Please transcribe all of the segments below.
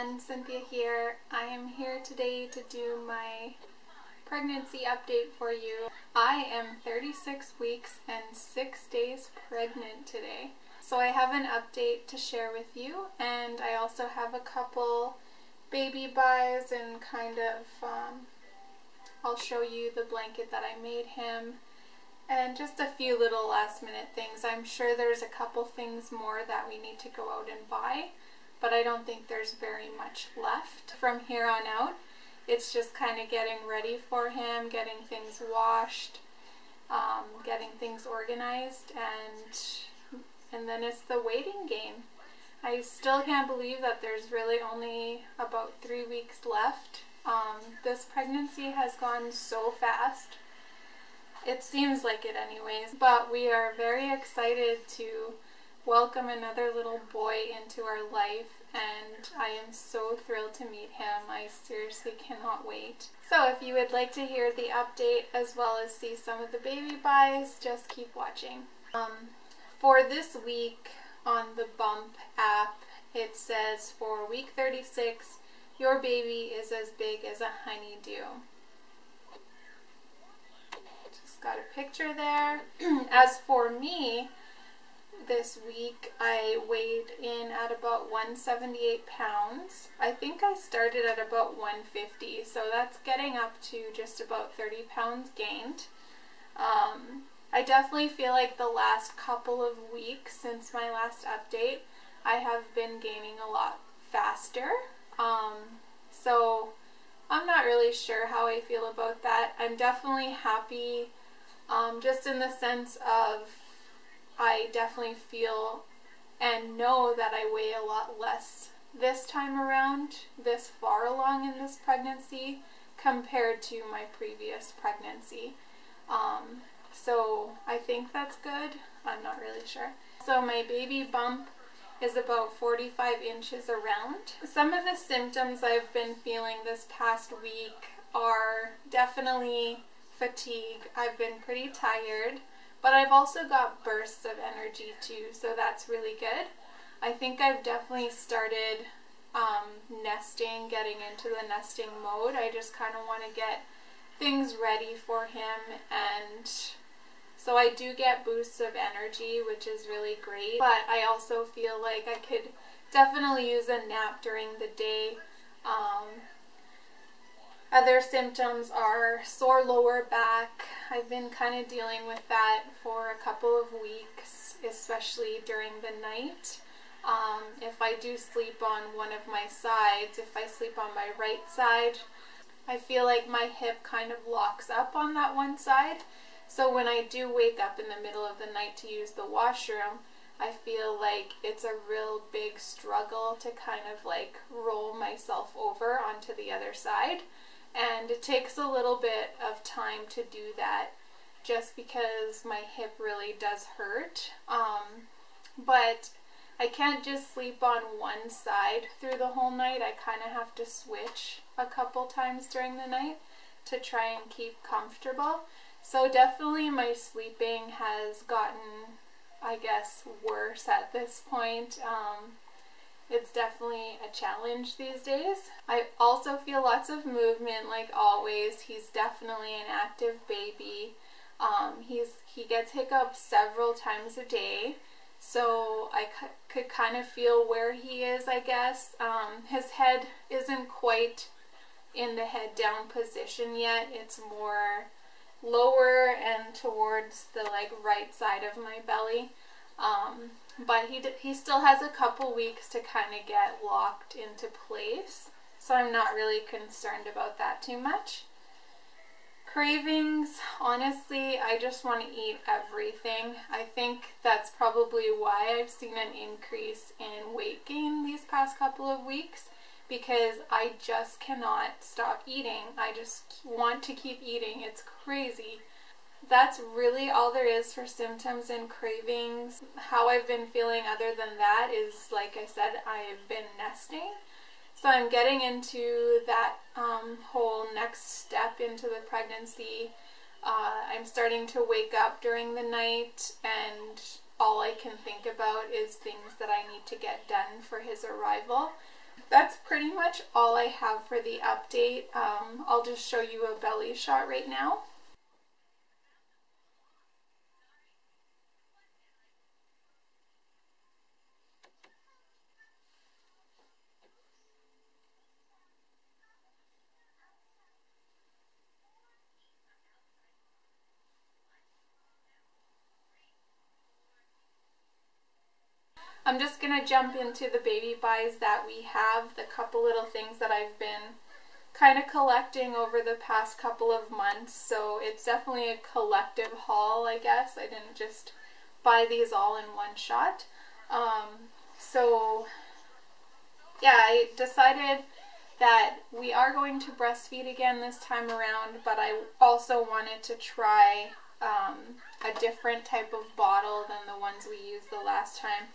everyone, Cynthia here. I am here today to do my pregnancy update for you. I am 36 weeks and 6 days pregnant today. So I have an update to share with you, and I also have a couple baby buys and I'll show you the blanket that I made him and just a few little last minute things. I'm sure there's a couple things more that we need to go out and buy, but I don't think there's very much left. From here on out, it's just kind of getting ready for him, getting things washed, getting things organized, and then it's the waiting game. I still can't believe that there's really only about 3 weeks left. This pregnancy has gone so fast. It seems like it anyways, but we are very excited to welcome another little boy into our life, and I am so thrilled to meet him. I seriously cannot wait. So if you would like to hear the update as well as see some of the baby buys, just keep watching. For this week on the Bump app, it says for week 36, your baby is as big as a honeydew. Got a picture there. As for me, this week I weighed in at about 178 pounds. I think I started at about 150, so that's getting up to just about 30 pounds gained. I definitely feel like the last couple of weeks since my last update, I have been gaining a lot faster. So I'm not really sure how I feel about that. I'm definitely happy. Just in the sense of I definitely feel and know that I weigh a lot less this time around, this far along in this pregnancy, compared to my previous pregnancy. So I think that's good. I'm not really sure. So my baby bump is about 45 inches around. Some of the symptoms I've been feeling this past week are definitely fatigue. I've been pretty tired, but I've also got bursts of energy too, so that's really good. I think I've definitely started nesting, getting into the nesting mode. I just kind of want to get things ready for him, and so I do get boosts of energy, which is really great, but I also feel like I could definitely use a nap during the day. Other symptoms are sore lower back. I've been kind of dealing with that for a couple of weeks, especially during the night. If I do sleep on one of my sides, if I sleep on my right side, I feel like my hip kind of locks up on that one side. So when I do wake up in the middle of the night to use the washroom, I feel like it's a real big struggle to kind of like roll myself over onto the other side. And it takes a little bit of time to do that just because my hip really does hurt. But I can't just sleep on one side through the whole night. I kind of have to switch a couple times during the night to try and keep comfortable. So definitely my sleeping has gotten, I guess, worse at this point. It's definitely a challenge these days. I also feel lots of movement, like always. He's definitely an active baby. He gets hiccups several times a day, so I could kind of feel where he is, I guess. His head isn't quite in the head down position yet. It's more lower and towards the right side of my belly. But he still has a couple weeks to kind of get locked into place, so I'm not really concerned about that too much. Cravings, honestly, I just want to eat everything. I think that's probably why I've seen an increase in weight gain these past couple of weeks, because I just cannot stop eating. I just want to keep eating. It's crazy. That's really all there is for symptoms and cravings. How I've been feeling other than that is, like I said, I've been nesting. So I'm getting into that whole next step into the pregnancy. I'm starting to wake up during the night, and all I can think about is things that I need to get done for his arrival. that's pretty much all I have for the update. I'll just show you a belly shot right now. I'm just going to jump into the baby buys that we have, the couple little things that I've been kind of collecting over the past couple of months. So it's definitely a collective haul, I guess. I didn't just buy these all in one shot. So yeah, I decided that we are going to breastfeed again this time around, but I also wanted to try a different type of bottle than the ones we used the last time.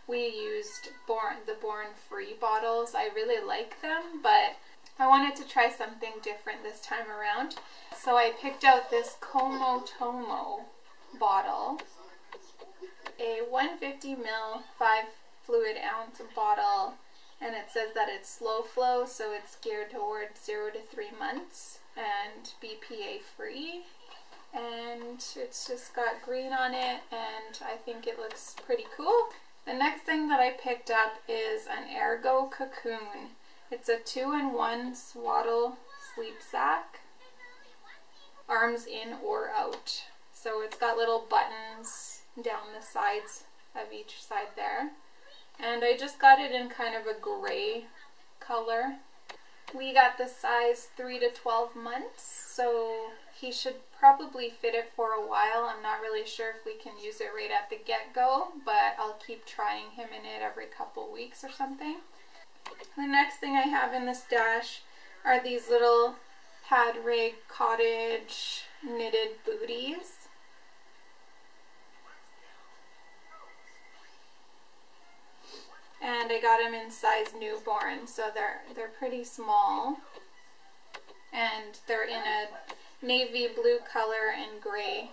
We used the Born Free bottles. I really like them, but I wanted to try something different this time around. So I picked out this Comotomo bottle, a 150 ml 5 fluid ounce bottle, and it says that it's slow flow, so it's geared towards 0 to 3 months and BPA free. And it's just got green on it, and I think it looks pretty cool. The next thing that I picked up is an Ergo Cocoon. It's a 2-in-1 swaddle sleep sack, arms in or out. So it's got little buttons down the sides of each side there. And I just got it in kind of a gray color. We got the size 3 to 12 months, so he should probably fit it for a while. I'm not really sure if we can use it right at the get-go, but I'll keep trying him in it every couple weeks or something. The next thing I have in the stash are these little Pad Rig Cottage knitted booties. And I got them in size newborn, so they're pretty small. And they're in a navy blue color and gray.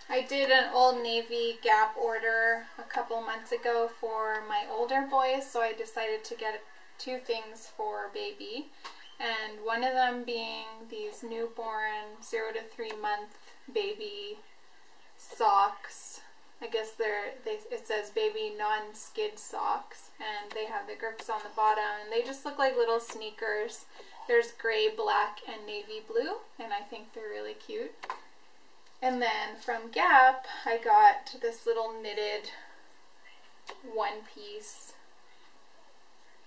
I did an Old Navy Gap order a couple months ago for my older boys, so I decided to get 2 things for baby. And one of them being these newborn 0 to 3 month baby socks. I guess it says baby non-skid socks, and they have the grips on the bottom, and they just look like little sneakers. There's gray, black, and navy blue, and I think they're really cute. And then from Gap, I got this little knitted one-piece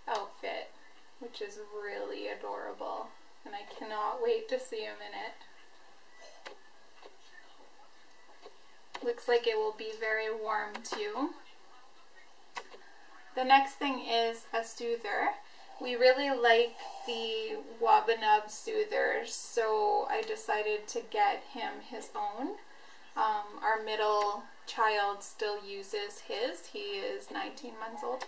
outfit, which is really adorable, and I cannot wait to see him in it. Looks like it will be very warm too. The next thing is a soother. We really like the Wabanub soothers, so I decided to get him his own. Our middle child still uses his. He is 19 months old.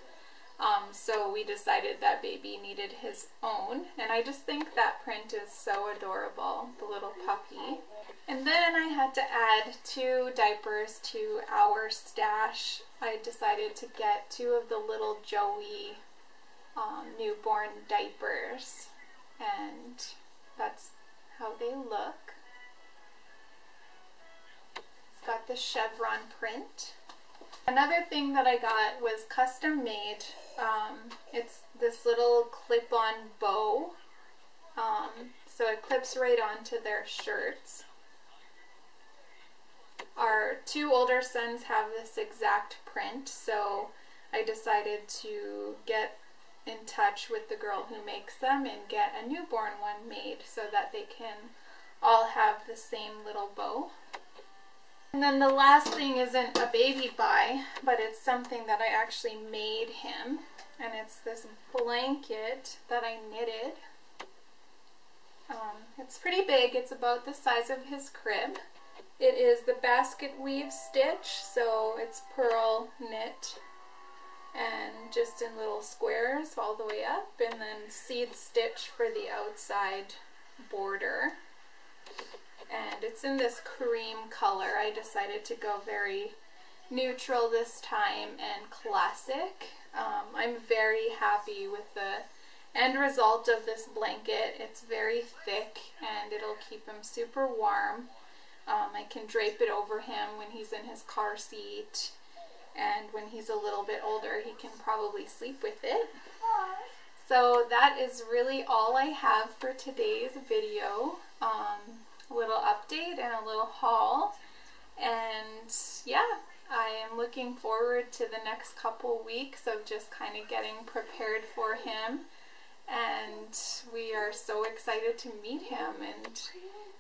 So we decided that baby needed his own, and I just think that print is so adorable, the little puppy. And then I had to add 2 diapers to our stash. I decided to get 2 of the little Joey newborn diapers, and that's how they look. It's got the chevron print. Another thing that I got was custom made. It's this little clip-on bow, so it clips right onto their shirts. Our 2 older sons have this exact print, so I decided to get in touch with the girl who makes them and get a newborn one made so that they can all have the same little bow. And then the last thing isn't a baby buy, but it's something that I actually made him, and it's this blanket that I knitted. It's pretty big. It's about the size of his crib. It is the basket weave stitch, so it's pearl knit and just in little squares all the way up, and then seed stitch for the outside border. And it's in this cream color. I decided to go very neutral this time and classic. I'm very happy with the end result of this blanket. It's very thick and it'll keep him super warm. I can drape it over him when he's in his car seat, and when he's a little bit older he can probably sleep with it. So that is really all I have for today's video. A little update and a little haul, and yeah, I am looking forward to the next couple weeks of just kind of getting prepared for him, and we are so excited to meet him and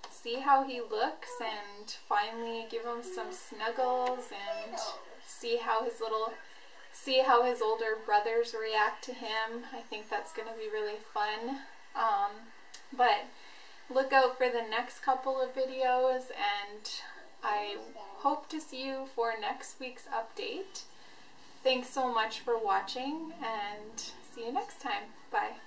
see how he looks and finally give him some snuggles and see how his older brothers react to him. I think that's going to be really fun. But look out for the next couple of videos, and I hope to see you for next week's update. Thanks so much for watching, and see you next time. Bye.